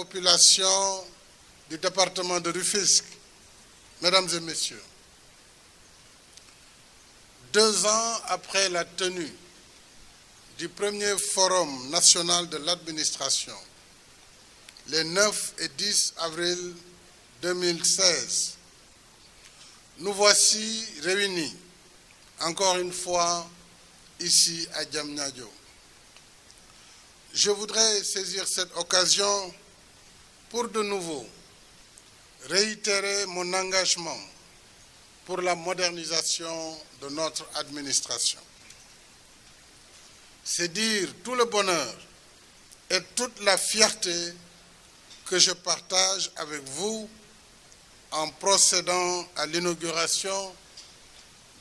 population du département de Rufisque, mesdames et messieurs, 2 ans après la tenue du premier forum national de l'administration, les 9 et 10 avril 2016, nous voici réunis, encore une fois, ici à Diamniadio. Je voudrais saisir cette occasion pour de nouveau réitérer mon engagement pour la modernisation de notre administration. C'est dire tout le bonheur et toute la fierté que je partage avec vous en procédant à l'inauguration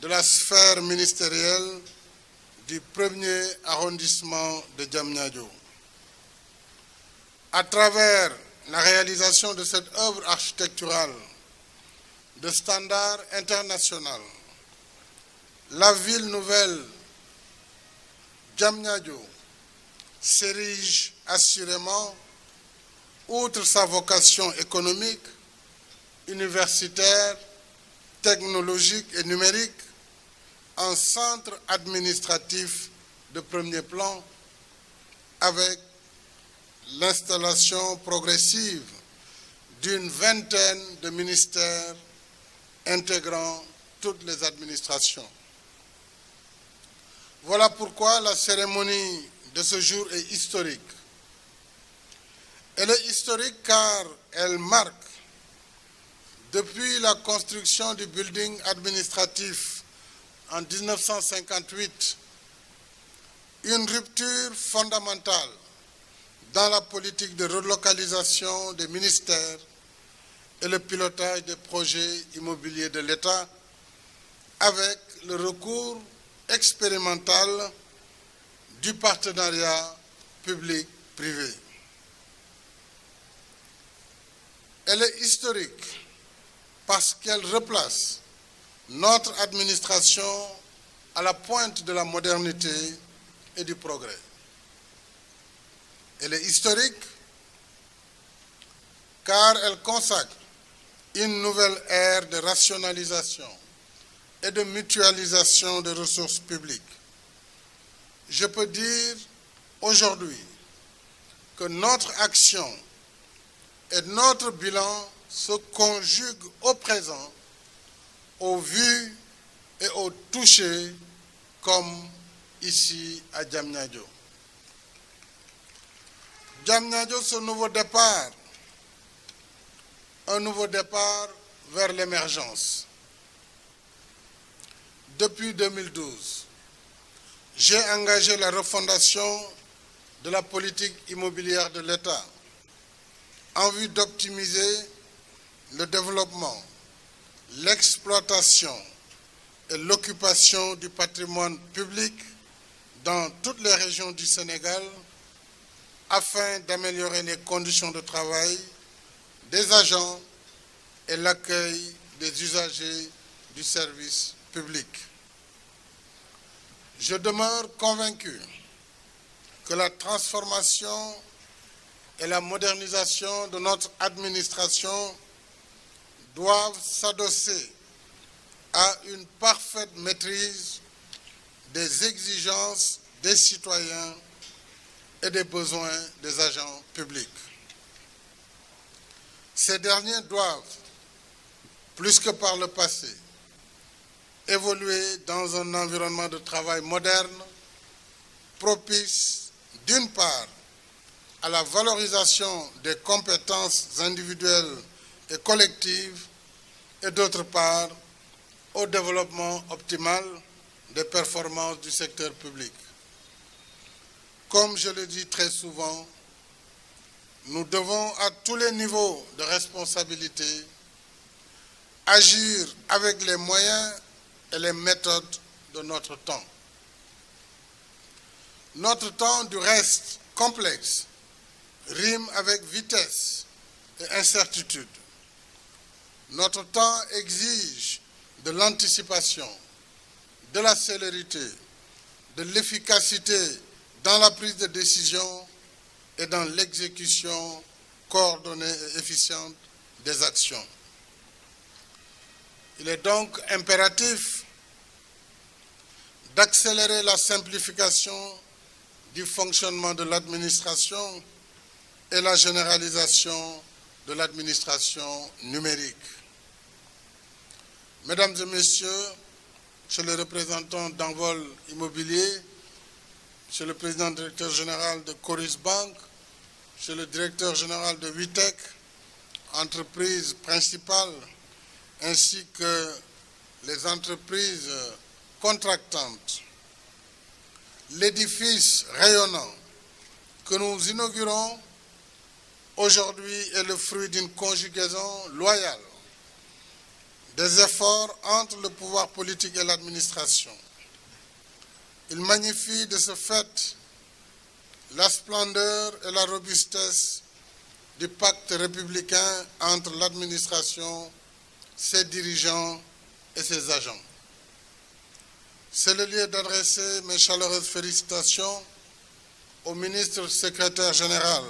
de la sphère ministérielle du 1er arrondissement de Diamniadio. À travers la réalisation de cette œuvre architecturale de standard international, la ville nouvelle Diamniadio s'érige assurément, outre sa vocation économique, universitaire, technologique et numérique, en centre administratif de premier plan, avec l'installation progressive d'une vingtaine de ministères intégrant toutes les administrations. Voilà pourquoi la cérémonie de ce jour est historique. Elle est historique car elle marque, depuis la construction du building administratif en 1958, une rupture fondamentale dans la politique de relocalisation des ministères et le pilotage des projets immobiliers de l'État, avec le recours expérimental du partenariat public-privé. Elle est historique parce qu'elle replace notre administration à la pointe de la modernité et du progrès. Elle est historique car elle consacre une nouvelle ère de rationalisation et de mutualisation des ressources publiques. Je peux dire aujourd'hui que notre action et notre bilan se conjuguent au présent, au vu et au touché, comme ici à Diamniadio. Diamniadio, ce nouveau départ, un nouveau départ vers l'émergence. Depuis 2012, j'ai engagé la refondation de la politique immobilière de l'État en vue d'optimiser le développement, l'exploitation et l'occupation du patrimoine public dans toutes les régions du Sénégal afin d'améliorer les conditions de travail des agents et l'accueil des usagers du service public. Je demeure convaincu que la transformation et la modernisation de notre administration doivent s'adosser à une parfaite maîtrise des exigences des citoyens et des besoins des agents publics. Ces derniers doivent, plus que par le passé, évoluer dans un environnement de travail moderne, propice, d'une part, à la valorisation des compétences individuelles et collectives, et d'autre part, au développement optimal des performances du secteur public. Comme je le dis très souvent, nous devons à tous les niveaux de responsabilité agir avec les moyens et les méthodes de notre temps. Notre temps, du reste complexe, rime avec vitesse et incertitude. Notre temps exige de l'anticipation, de la célérité, de l'efficacité dans la prise de décision et dans l'exécution coordonnée et efficiente des actions. Il est donc impératif d'accélérer la simplification du fonctionnement de l'administration et la généralisation de l'administration numérique. Mesdames et messieurs, Monsieur le représentant d'Envol Immobilier, Monsieur le président directeur général de Coris Bank, Monsieur le directeur général de Vitec, entreprise principale, ainsi que les entreprises contractantes, l'édifice rayonnant que nous inaugurons aujourd'hui est le fruit d'une conjugaison loyale des efforts entre le pouvoir politique et l'administration. Il magnifie de ce fait la splendeur et la robustesse du pacte républicain entre l'administration, ses dirigeants et ses agents. C'est le lieu d'adresser mes chaleureuses félicitations au ministre secrétaire général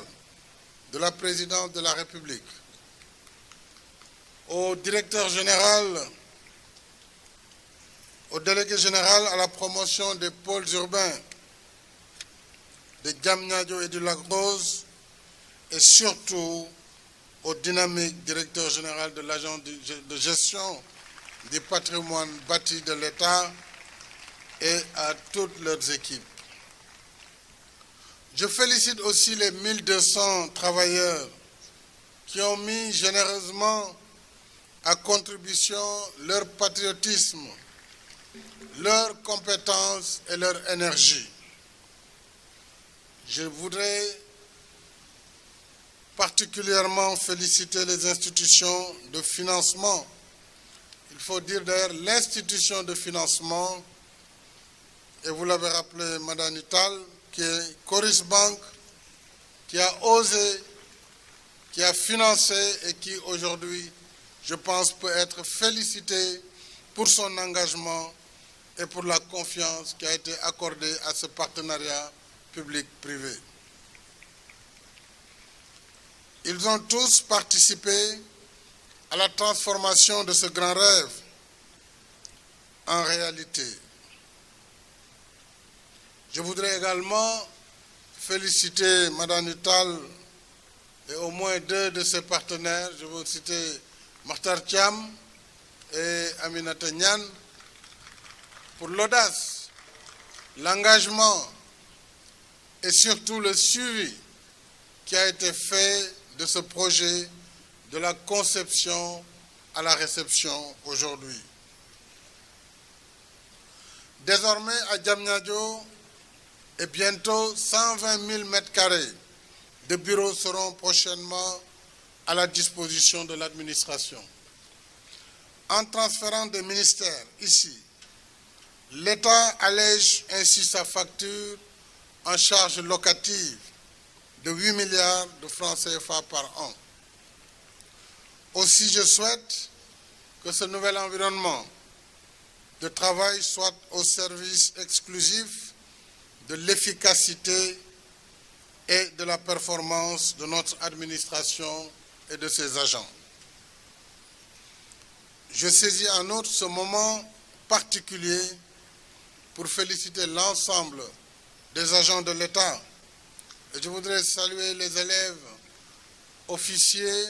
de la présidence de la République, au directeur général, au délégué général à la promotion des pôles urbains de Diamniadio et du Lac-Rose, et surtout au dynamique directeur général de l'agence de gestion du patrimoine bâti de l'État et à toutes leurs équipes. Je félicite aussi les 1200 travailleurs qui ont mis généreusement à contribution leur patriotisme, leurs compétences et leur énergie. Je voudrais particulièrement féliciter les institutions de financement. Il faut dire d'ailleurs l'institution de financement, et vous l'avez rappelé, Madame Nital, qui est Coris Bank, qui a osé, qui a financé et qui aujourd'hui, je pense, peut être félicité pour son engagement et pour la confiance qui a été accordée à ce partenariat public-privé. Ils ont tous participé à la transformation de ce grand rêve en réalité. Je voudrais également féliciter Mme Nital et au moins deux de ses partenaires. Je veux citer Makhtar Thiam et Aminata Niane pour l'audace, l'engagement et surtout le suivi qui a été fait de ce projet de la conception à la réception aujourd'hui. Désormais, à Diamniadio, et bientôt 120 000 m² de bureaux seront prochainement à la disposition de l'administration. En transférant des ministères ici, l'État allège ainsi sa facture en charge locative de 8 milliards de francs CFA par an. Aussi, je souhaite que ce nouvel environnement de travail soit au service exclusif de l'efficacité et de la performance de notre administration et de ses agents. Je saisis en outre ce moment particulier pour féliciter l'ensemble des agents de l'État. Et je voudrais saluer les élèves officiers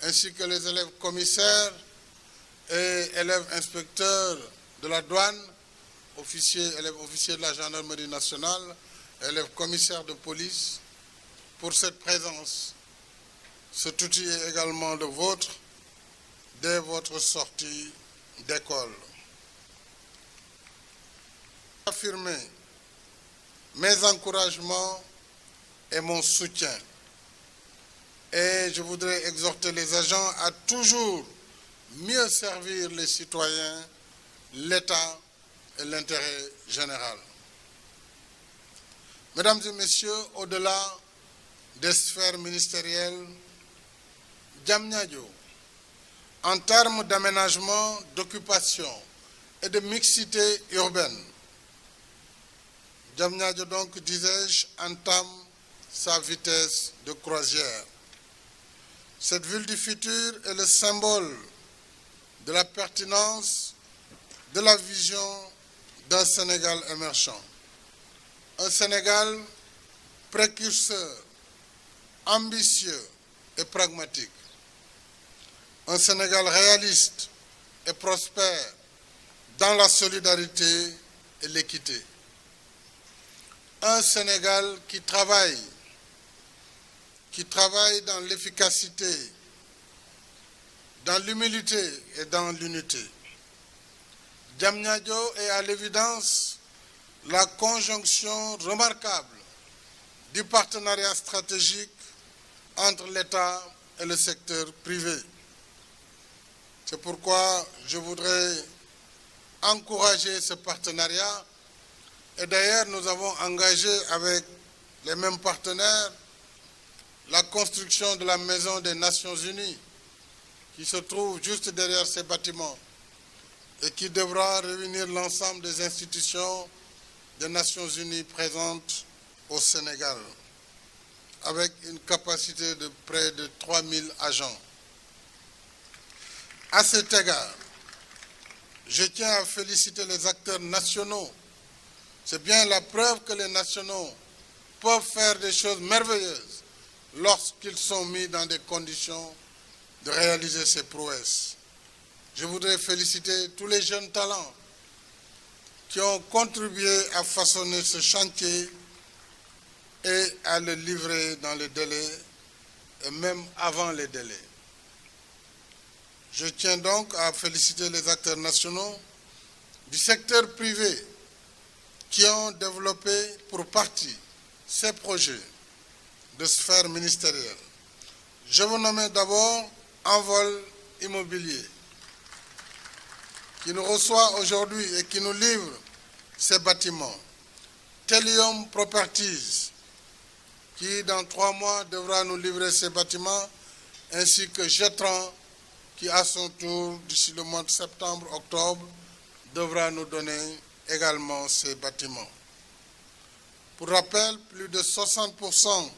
ainsi que les élèves commissaires et élèves inspecteurs de la douane, élèves officiers de la gendarmerie nationale, élèves commissaires de police, pour cette présence. Cet outil est également le vôtre dès votre sortie d'école. Affirmer mes encouragements et mon soutien. Et je voudrais exhorter les agents à toujours mieux servir les citoyens, l'État et l'intérêt général. Mesdames et messieurs, au-delà des sphères ministérielles, Diamniadio, en termes d'aménagement, d'occupation et de mixité urbaine, Diamniadio, donc, disais-je, entame sa vitesse de croisière. Cette ville du futur est le symbole de la pertinence de la vision d'un Sénégal émergent. Un Sénégal précurseur, ambitieux et pragmatique. Un Sénégal réaliste et prospère dans la solidarité et l'équité. Un Sénégal qui travaille dans l'efficacité, dans l'humilité et dans l'unité. Diamniadio est à l'évidence la conjonction remarquable du partenariat stratégique entre l'État et le secteur privé. C'est pourquoi je voudrais encourager ce partenariat. Et d'ailleurs, nous avons engagé avec les mêmes partenaires la construction de la Maison des Nations Unies qui se trouve juste derrière ces bâtiments et qui devra réunir l'ensemble des institutions des Nations Unies présentes au Sénégal, avec une capacité de près de 3000 agents. À cet égard, je tiens à féliciter les acteurs nationaux. C'est bien la preuve que les nationaux peuvent faire des choses merveilleuses lorsqu'ils sont mis dans des conditions de réaliser ces prouesses. Je voudrais féliciter tous les jeunes talents qui ont contribué à façonner ce chantier et à le livrer dans les délais et même avant les délais. Je tiens donc à féliciter les acteurs nationaux du secteur privé qui ont développé pour partie ces projets de sphère ministérielle. Je veux nommer d'abord Envol Immobilier, qui nous reçoit aujourd'hui et qui nous livre ces bâtiments. Telium Properties, qui dans 3 mois devra nous livrer ces bâtiments, ainsi que Jetran, qui à son tour, d'ici le mois de septembre-octobre, devra nous donner également ces bâtiments. Pour rappel, plus de 60%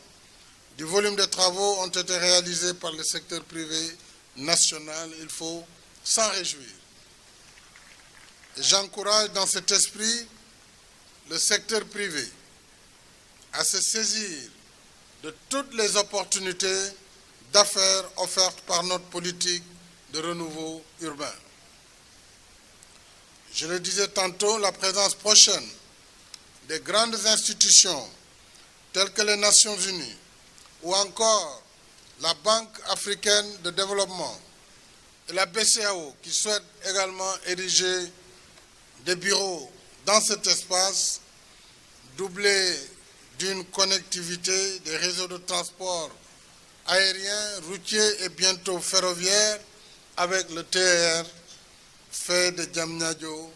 du volume des travaux ont été réalisés par le secteur privé national. Il faut s'en réjouir. Et j'encourage dans cet esprit le secteur privé à se saisir de toutes les opportunités d'affaires offertes par notre politique de renouveau urbain. Je le disais tantôt, la présence prochaine des grandes institutions telles que les Nations Unies ou encore la Banque africaine de développement et la BCEAO qui souhaitent également ériger des bureaux dans cet espace, doublés d'une connectivité des réseaux de transport aérien, routier et bientôt ferroviaire avec le TER, fait de Diamniadio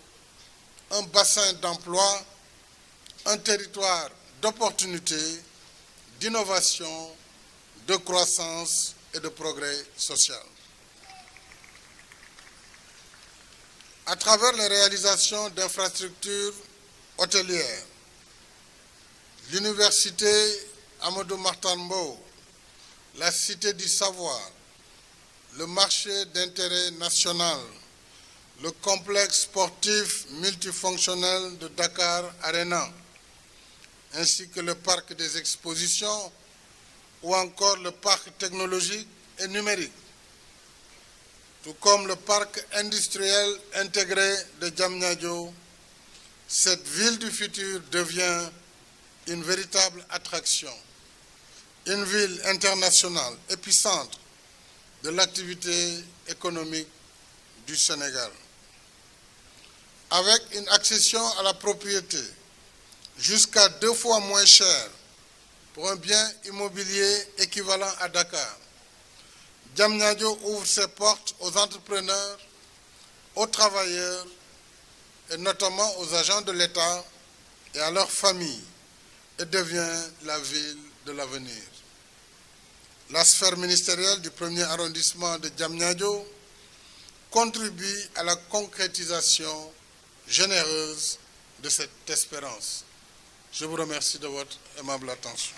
un bassin d'emploi, un territoire d'opportunités, d'innovation, de croissance et de progrès social. À travers les réalisations d'infrastructures hôtelières, l'université Amadou Mahtar Mbow, la Cité du Savoir, le marché d'intérêt national, le complexe sportif multifonctionnel de Dakar Arena, ainsi que le parc des expositions ou encore le parc technologique et numérique, tout comme le parc industriel intégré de Diamniadio. Cette ville du futur devient une véritable attraction, une ville internationale, épicentre de l'activité économique du Sénégal. Avec une accession à la propriété jusqu'à 2 fois moins chère pour un bien immobilier équivalent à Dakar, Diamniadio ouvre ses portes aux entrepreneurs, aux travailleurs et notamment aux agents de l'État et à leurs familles et devient la ville de l'avenir. La sphère ministérielle du 1er arrondissement de Diamniadio contribue à la concrétisation généreuse de cette espérance. Je vous remercie de votre aimable attention.